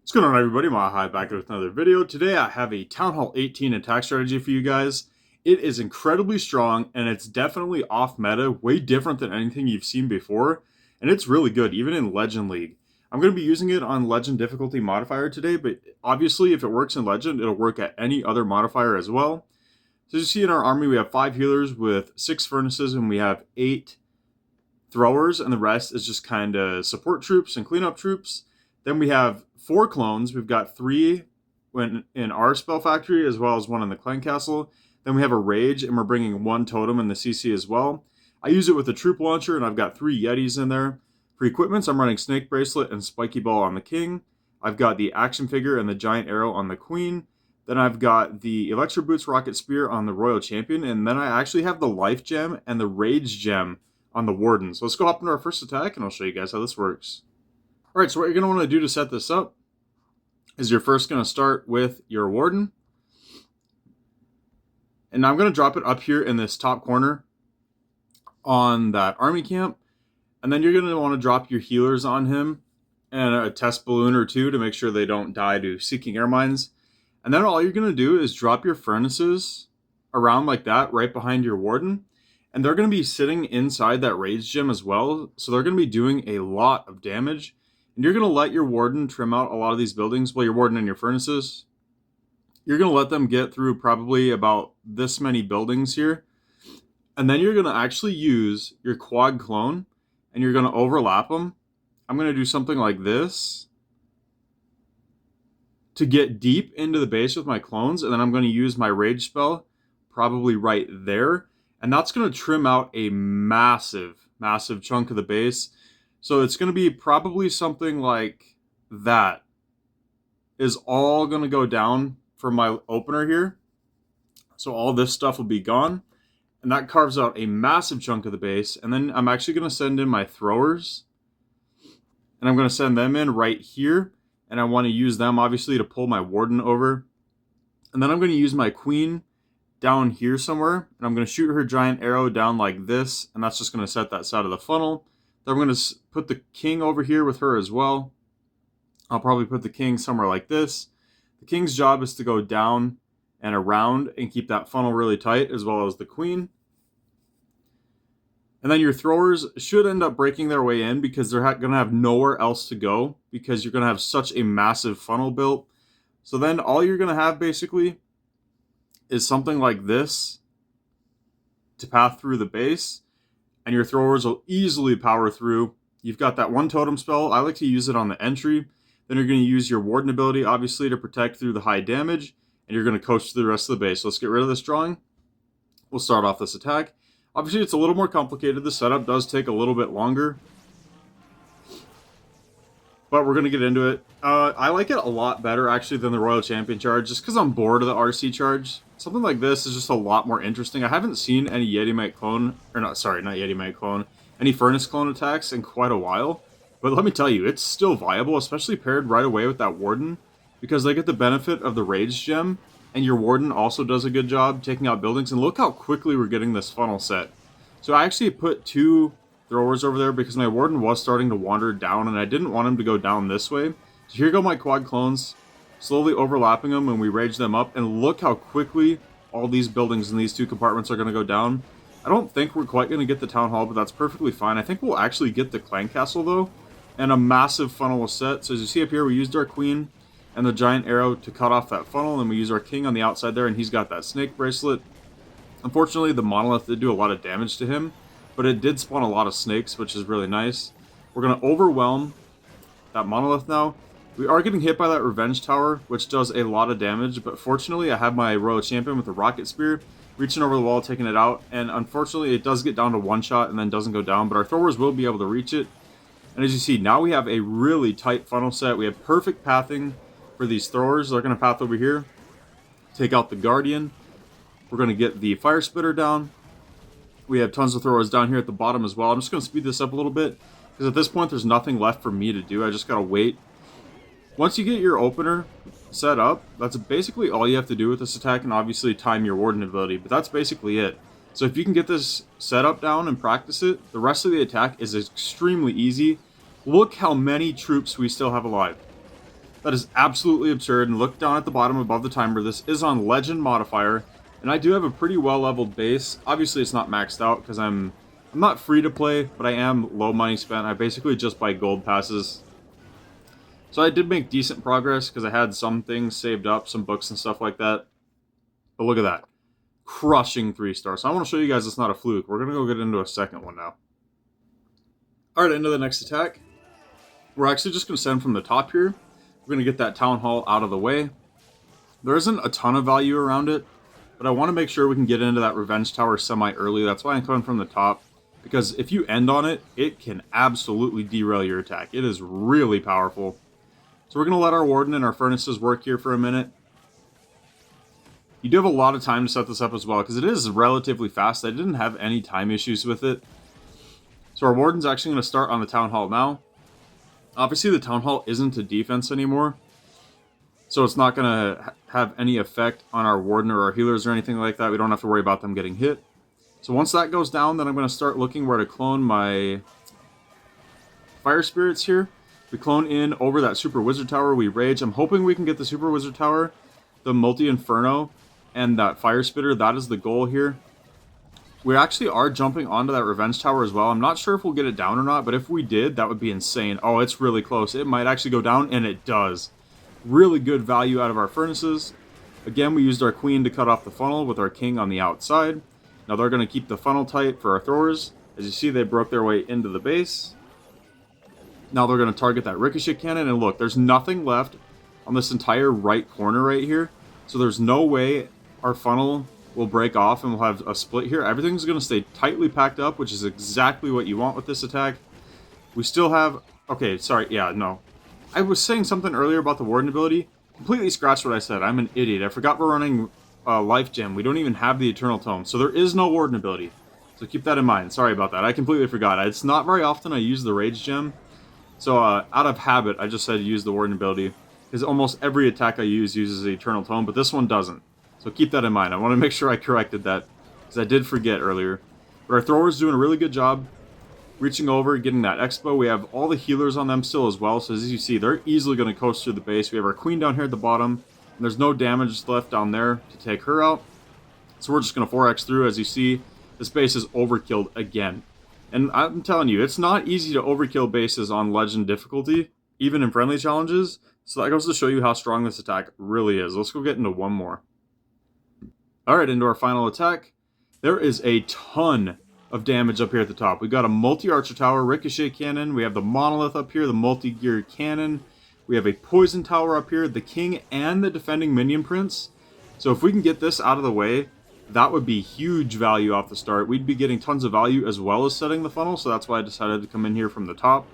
What's going on, everybody? Mahai back with another video. Today I have a Town Hall 18 attack strategy for you guys. It is incredibly strong and it's definitely off meta, way different than anything you've seen before, and it's really good even in Legend League. I'm going to be using it on Legend difficulty modifier today, but obviously if it works in Legend, it'll work at any other modifier as well. So as you see in our army, we have 5 healers with 6 furnaces and we have 8 throwers, and the rest is just kind of support troops and cleanup troops. Then we have 4 clones. We've got 3 in our spell factory as well as 1 in the clan castle. Then we have a rage, and we're bringing 1 totem in the CC as well. I use it with a troop launcher, and I've got 3 yetis in there. For equipments, I'm running snake bracelet and spiky ball on the king. I've got the action figure and the giant arrow on the queen. Then I've got the electro boots rocket spear on the royal champion, and then I actually have the life gem and the rage gem on the warden. So let's go hop into our first attack, and I'll show you guys how this works. Alright, so what you're going to want to do to set this up is you're first going to start with your warden. And I'm going to drop it up here in this top corner on that army camp. And then you're going to want to drop your healers on him and a test balloon or 2 to make sure they don't die to seeking air mines. And then all you're going to do is drop your furnaces around like that right behind your warden. And they're going to be sitting inside that rage gem as well. So they're going to be doing a lot of damage. And you're going to let your warden trim out a lot of these buildings. Well, your warden and your furnaces. You're going to let them get through probably about this many buildings here. And then you're going to actually use your quad clone. And you're going to overlap them. I'm going to do something like this to get deep into the base with my clones. And then I'm going to use my rage spell probably right there. And that's going to trim out a massive chunk of the base. So it's going to be probably something like that is all going to go down for my opener here. So all this stuff will be gone. And that carves out a massive chunk of the base. And then I'm actually going to send in my throwers. And I'm going to send them in right here. And I want to use them, obviously, to pull my warden over. And then I'm going to use my queen down here somewhere. And I'm going to shoot her giant arrow down like this. And that's just going to set that side of the funnel. Then I'm going to put the king over here with her as well. I'll probably put the king somewhere like this. The king's job is to go down and around and keep that funnel really tight, as well as the queen. And then your throwers should end up breaking their way in because they're going to have nowhere else to go because you're going to have such a massive funnel built. So then all you're going to have basically is something like this to path through the base. And your throwers will easily power through. You've got that 1 totem spell. I like to use it on the entry. Then you're going to use your warden ability, obviously, to protect through the high damage. And you're going to coach through the rest of the base. So let's get rid of this drawing. We'll start off this attack. Obviously, it's a little more complicated. The setup does take a little bit longer. But we're going to get into it. I like it a lot better, actually, than the Royal Champion charge, just because I'm bored of the RC charge. Something like this is just a lot more interesting. I haven't seen any Yeti Mate clone, or not, sorry, not Yeti Mate clone, any Furnace clone attacks in quite a while. But let me tell you, it's still viable, especially paired right away with that Warden, because they get the benefit of the Rage Gem, and your Warden also does a good job taking out buildings. And look how quickly we're getting this funnel set. So I actually put 2 throwers over there because my Warden was starting to wander down, and I didn't want him to go down this way. So here go my quad clones, slowly overlapping them, and we rage them up. And look how quickly all these buildings in these 2 compartments are going to go down. I don't think we're quite going to get the town hall, but that's perfectly fine. I think we'll actually get the clan castle, though. And a massive funnel was set. So as you see up here, we used our queen and the giant arrow to cut off that funnel. And we use our king on the outside there, and he's got that snake bracelet. Unfortunately, the monolith did do a lot of damage to him, but it did spawn a lot of snakes, which is really nice. We're going to overwhelm that monolith now. We are getting hit by that revenge tower, which does a lot of damage, but fortunately I have my royal champion with the rocket spear reaching over the wall, taking it out, and unfortunately it does get down to 1 shot and then doesn't go down, but our throwers will be able to reach it. And as you see, now we have a really tight funnel set. We have perfect pathing for these throwers. They're going to path over here, take out the guardian. We're going to get the fire spitter down. We have tons of throwers down here at the bottom as well. I'm just going to speed this up a little bit because at this point there's nothing left for me to do. I just got to wait. Once you get your opener set up, that's basically all you have to do with this attack, and obviously time your warden ability, but that's basically it. So if you can get this setup down and practice it, the rest of the attack is extremely easy. Look how many troops we still have alive. That is absolutely absurd. And look down at the bottom above the timer. This is on Legend modifier, and I do have a pretty well leveled base. Obviously, it's not maxed out because I'm not free to play, but I am low money spent. I basically just buy gold passes. So I did make decent progress because I had some things saved up, some books and stuff like that. But look at that. Crushing 3-star. So I want to show you guys it's not a fluke. We're going to go get into a second one now. Alright, into the next attack. We're actually just going to send from the top here. We're going to get that Town Hall out of the way. There isn't a ton of value around it, but I want to make sure we can get into that Revenge Tower semi-early. That's why I'm coming from the top. Because if you end on it, it can absolutely derail your attack. It is really powerful. So we're going to let our Warden and our Furnaces work here for a minute. You do have a lot of time to set this up as well, because it is relatively fast. I didn't have any time issues with it. So our Warden's actually going to start on the Town Hall now. Obviously, the Town Hall isn't a defense anymore, so it's not going to have any effect on our Warden or our healers or anything like that. We don't have to worry about them getting hit. So once that goes down, then I'm going to start looking where to clone my Fire Spirits here. We clone in over that Super Wizard Tower. We rage. I'm hoping we can get the Super Wizard Tower, the Multi-Inferno, and that Fire Spitter. That is the goal here. We actually are jumping onto that Revenge Tower as well. I'm not sure if we'll get it down or not, but if we did, that would be insane. Oh, it's really close. It might actually go down, and it does. Really good value out of our Furnaces. Again, we used our Queen to cut off the funnel with our King on the outside. Now they're going to keep the funnel tight for our Throwers. As you see, they broke their way into the base. Now they're going to target that Ricochet Cannon, and look, there's nothing left on this entire right corner right here. So there's no way our funnel will break off and we'll have a split here. Everything's going to stay tightly packed up, which is exactly what you want with this attack. We still have... Okay, sorry. Yeah, no. I was saying something earlier about the Warden ability. Completely scratched what I said. I'm an idiot. I forgot we're running Life Gem. We don't even have the Eternal Tome. So there is no Warden ability. So keep that in mind. Sorry about that. I completely forgot. It's not very often I use the Rage Gem. So out of habit, I just said use the Warden ability. Because almost every attack I use uses the Eternal Tome, but this one doesn't. So keep that in mind. I want to make sure I corrected that, because I did forget earlier. But our Throwers doing a really good job reaching over, getting that Expo. We have all the healers on them still as well, so as you see, they're easily going to coast through the base. We have our Queen down here at the bottom, and there's no damage left down there to take her out. So we're just going to 4x through. As you see, this base is overkilled again. And I'm telling you, it's not easy to overkill bases on Legend difficulty, even in friendly challenges. So that goes to show you how strong this attack really is. Let's go get into one more. Alright, into our final attack. There is a ton of damage up here at the top. We've got a multi-archer tower, ricochet cannon. We have the monolith up here, the multi-gear cannon. We have a poison tower up here, the king and the defending minion prince. So if we can get this out of the way, that would be huge value off the start. We'd be getting tons of value as well as setting the funnel, so that's why I decided to come in here from the top.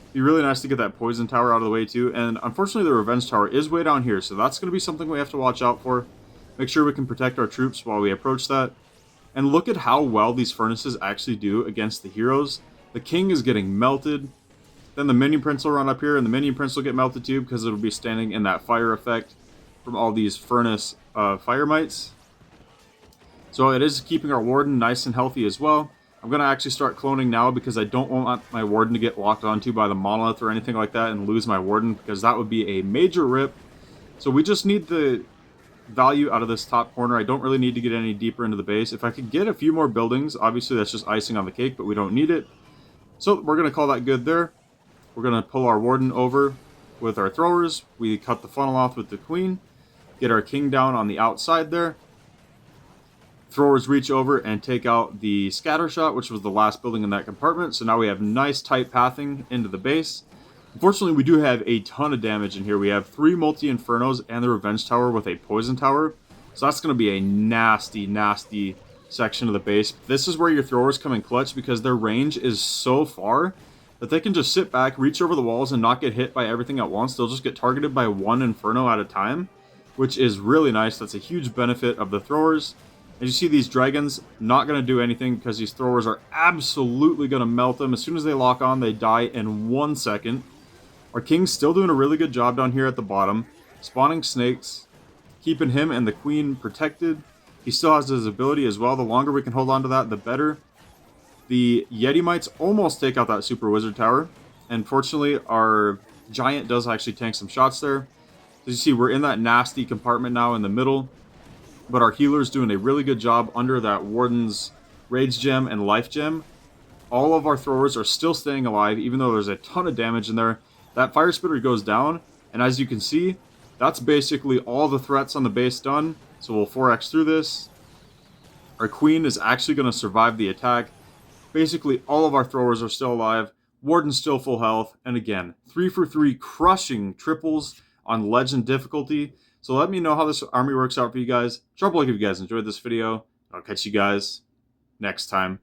It'd be really nice to get that poison tower out of the way too. And unfortunately the revenge tower is way down here, so that's going to be something we have to watch out for. Make sure we can protect our troops while we approach that. And look at how well these furnaces actually do against the heroes. The king is getting melted. Then the minion prince will run up here, and the minion prince will get melted too, because it'll be standing in that fire effect from all these furnace fire mites. So it is keeping our warden nice and healthy as well. I'm going to actually start cloning now, because I don't want my warden to get locked onto by the monolith or anything like that and lose my warden, because that would be a major rip. So we just need the value out of this top corner. I don't really need to get any deeper into the base. If I could get a few more buildings, obviously that's just icing on the cake, but we don't need it. So we're going to call that good there. We're going to pull our warden over with our throwers. We cut the funnel off with the queen. Get our king down on the outside there. Throwers reach over and take out the scatter shot, which was the last building in that compartment. So now we have nice tight pathing into the base. Unfortunately, we do have a ton of damage in here. We have 3 multi-infernos and the revenge tower with a poison tower. So that's going to be a nasty, nasty section of the base. This is where your throwers come in clutch, because their range is so far that they can just sit back, reach over the walls, and not get hit by everything at once. They'll just get targeted by 1 inferno at a time, which is really nice. That's a huge benefit of the throwers. As you see, these dragons not going to do anything, because these throwers are absolutely going to melt them. As soon as they lock on, they die in 1 second. Our king's still doing a really good job down here at the bottom, spawning snakes, keeping him and the queen protected. He still has his ability as well. The longer we can hold on to that, the better. The Yeti mites almost take out that super wizard tower. And fortunately, our giant does actually tank some shots there. As you see, we're in that nasty compartment now in the middle, but our healer's doing a really good job under that Warden's Rage Gem and Life Gem. All of our throwers are still staying alive, even though there's a ton of damage in there. That Fire Spitter goes down, and as you can see, that's basically all the threats on the base done. So we'll 4x through this. Our Queen is actually going to survive the attack. Basically, all of our throwers are still alive. Warden's still full health. And again, 3 for 3 crushing triples on Legend difficulty. So let me know how this army works out for you guys. Drop a like if you guys enjoyed this video. I'll catch you guys next time.